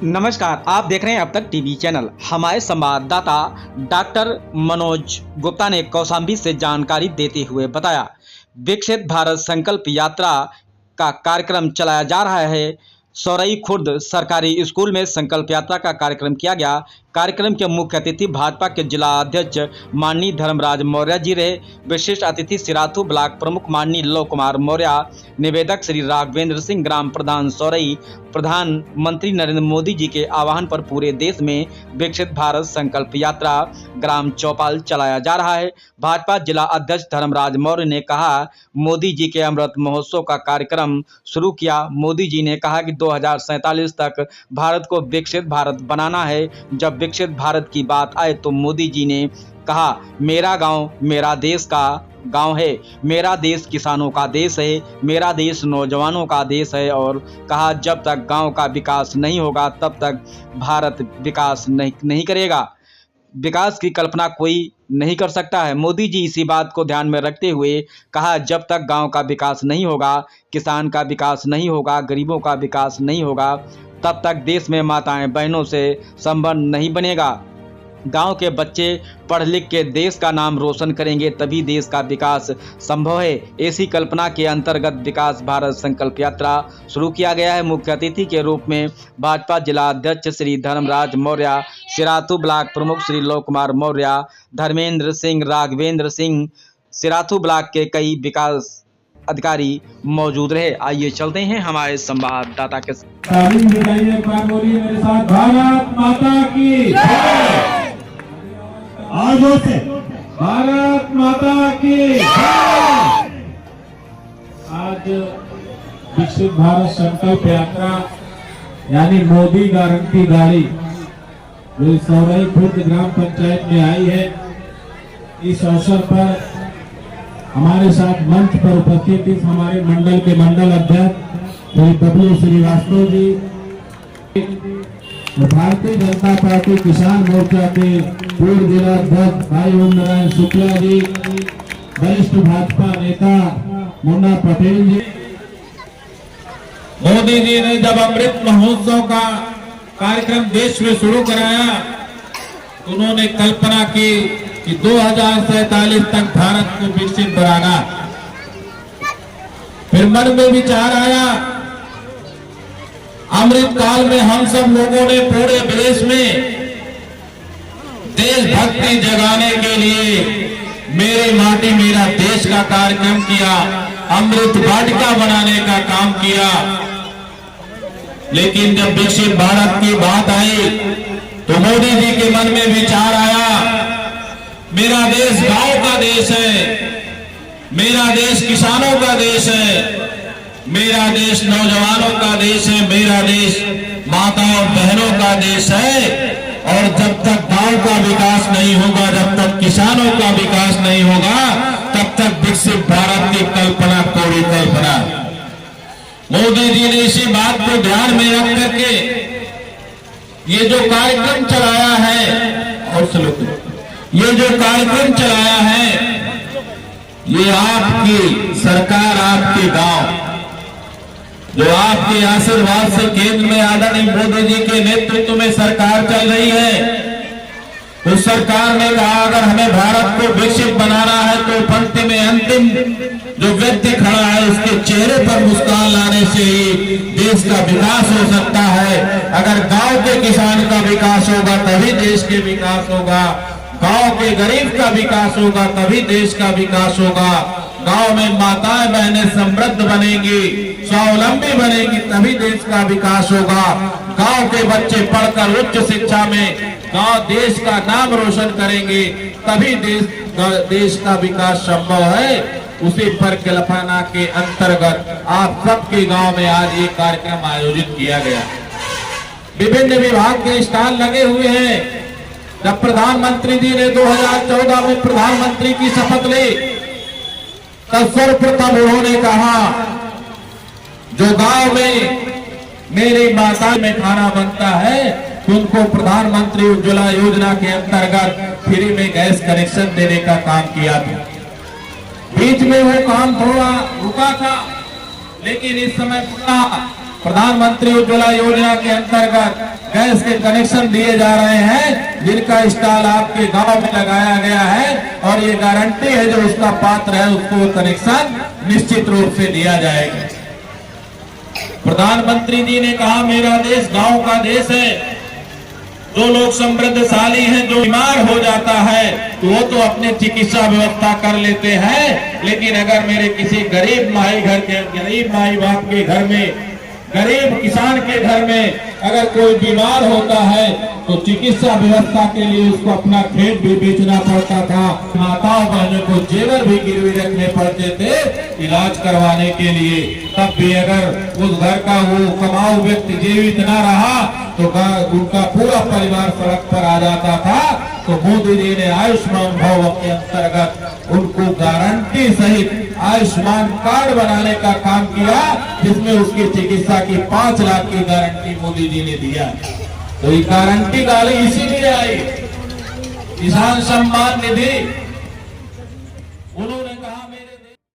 नमस्कार, आप देख रहे हैं अब तक टीवी चैनल। हमारे संवाददाता डॉक्टर मनोज गुप्ता ने कौशाम्बी से जानकारी देते हुए बताया, विकसित भारत संकल्प यात्रा का कार्यक्रम चलाया जा रहा है। सौरई खुर्द सरकारी स्कूल में संकल्प यात्रा का कार्यक्रम किया गया। कार्यक्रम के मुख्य अतिथि भाजपा के जिला अध्यक्ष माननीय धर्मराज मौर्य जी रहे। विशिष्ट अतिथि सिराथू ब्लॉक प्रमुख माननीय लव कुमार मौर्य, निवेदक श्री राघवेंद्र सिंह, ग्राम प्रधान सौरई। प्रधानमंत्री नरेंद्र मोदी जी के आह्वान पर पूरे देश में विकसित भारत संकल्प यात्रा ग्राम चौपाल चलाया जा रहा है। भाजपा जिला अध्यक्ष धर्मराज मौर्य ने कहा, मोदी जी के अमृत महोत्सव का कार्यक्रम शुरू किया। मोदी जी ने कहा कि 2047 तक भारत को विकसित भारत बनाना है। जब विकसित भारत की बात आए तो मोदी जी ने कहा, मेरा गांव मेरा देश का गांव है, मेरा देश किसानों का देश है, मेरा देश नौजवानों का देश है। और कहा, जब तक गांव का विकास नहीं होगा तब तक भारत विकास नहीं करेगा। विकास की कल्पना कोई नहीं कर सकता है। मोदी जी इसी बात को ध्यान में रखते हुए कहा, जब तक गांव का विकास नहीं होगा, किसान का विकास नहीं होगा, गरीबों का विकास नहीं होगा, तब तक देश में माताएं बहनों से संबंध नहीं बनेगा। गांव के बच्चे पढ़ लिख के देश का नाम रोशन करेंगे, तभी देश का विकास संभव है। ऐसी कल्पना के अंतर्गत विकास भारत संकल्प यात्रा शुरू किया गया है। मुख्य अतिथि के रूप में भाजपा जिला अध्यक्ष श्री धर्मराज मौर्य, सिराथू ब्लॉक प्रमुख श्री लव कुमार मौर्य, धर्मेंद्र सिंह, राघवेंद्र सिंह, सिराथू ब्लॉक के कई विकास अधिकारी मौजूद रहे। आइए चलते हैं हमारे संवाददाता के साथ। भारत माता की भारत माता की। आज विकसित भारत संकल्प यात्रा यानी मोदी गारंटी गाड़ी जो सौरई खुर्द ग्राम पंचायत में आई है, इस अवसर पर हमारे साथ मंच पर उपस्थित इस हमारे मंडल के मंडल अध्यक्ष श्री डब्ल्यू श्रीवास्तव जी, भारतीय जनता पार्टी किसान मोर्चा के पूर्व जिला अध्यक्ष भाई ओम नारायण शुक्ला जी, वरिष्ठ भाजपा नेता मुन्ना पटेल जी। मोदी जी ने जब अमृत महोत्सव का कार्यक्रम देश में शुरू कराया, उन्होंने कल्पना की कि 2047 तक भारत को विकसित बनाना। फिर मन में विचार आया, अमृत काल में हम सब लोगों ने पूरे देश में देशभक्ति जगाने के लिए मेरी माटी मेरा देश का कार्यक्रम किया, अमृत वाटिका बनाने का काम किया। लेकिन जब विकसित भारत की बात आई तो मोदी जी के मन में विचार आया, मेरा देश गांव का देश है, मेरा देश किसानों का देश है, मेरा देश नौजवानों का देश है, मेरा देश माताओं बहनों का देश है। और जब तक गांव का विकास नहीं होगा, जब तक किसानों का विकास नहीं होगा, तब तक विकसित भारत की कल्पना कोरी कल्पना। मोदी जी ने इसी बात को ध्यान में रख करके ये जो कार्यक्रम चलाया है, और ये जो कार्यक्रम चलाया है, ये आपकी सरकार, आपके गांव, जो आपके आशीर्वाद से केंद्र में आदरणीय मोदी जी के नेतृत्व में सरकार चल रही है। उस सरकार ने कहा, अगर हमें भारत को विकसित बनाना है तो पंक्ति में अंतिम जो व्यक्ति खड़ा है उसके चेहरे पर मुस्कान लाने से ही देश का विकास हो सकता है। अगर गांव के किसान का विकास होगा तभी देश के विकास होगा, गांव के गरीब का विकास होगा तभी देश का विकास होगा, गांव में माताएं बहनें समृद्ध बनेंगी, स्वावलंबी बनेंगी तभी देश का विकास होगा। गांव के बच्चे पढ़कर उच्च शिक्षा में गांव देश का नाम रोशन करेंगे तभी देश का विकास संभव है। उसी परिकल्पना के अंतर्गत आप सबके गांव में आज ये कार्यक्रम आयोजित किया गया। विभिन्न विभाग के स्टॉल लगे हुए हैं। जब प्रधानमंत्री जी ने 2014 में प्रधानमंत्री की शपथ ली, तब सर्वप्रथम उन्होंने कहा, जो गांव में मेरी माता में खाना बनता है उनको प्रधानमंत्री उज्ज्वला योजना के अंतर्गत फ्री में गैस कनेक्शन देने का काम किया था। बीच में वो काम थोड़ा रुका था, लेकिन इस समय पूरा प्रधानमंत्री उज्ज्वला योजना के अंतर्गत गैस के कनेक्शन दिए जा रहे हैं, जिनका स्टॉल आपके गांव में लगाया गया है और ये गारंटी है जो उसका पात्र है उसको कनेक्शन निश्चित रूप से दिया जाएगा। प्रधानमंत्री जी ने कहा मेरा देश गांव का देश है। जो लोग समृद्धशाली हैं, जो बीमार हो जाता है तो वो तो अपने चिकित्सा व्यवस्था कर लेते हैं, लेकिन अगर मेरे किसी गरीब माई बाप के घर में, गरीब किसान के घर में अगर कोई बीमार होता है तो चिकित्सा व्यवस्था के लिए उसको अपना खेत भी बेचना पड़ता था, माताओं बहनों को जेवर भी गिरवी रखने पड़ते थे इलाज करवाने के लिए। तब भी अगर उस घर का वो कमाऊ व्यक्ति जीवित न रहा तो उनका पूरा परिवार सड़क पर आ जाता था। तो मोदी जी ने आयुष्मान भव के अंतर्गत उनको गारंटी सहित आयुष्मान कार्ड बनाने का काम किया, जिसमें उसकी चिकित्सा की 5 लाख की गारंटी मोदी जी ने दिया। तो ये गारंटी गाली इसीलिए आई, किसान सम्मान निधि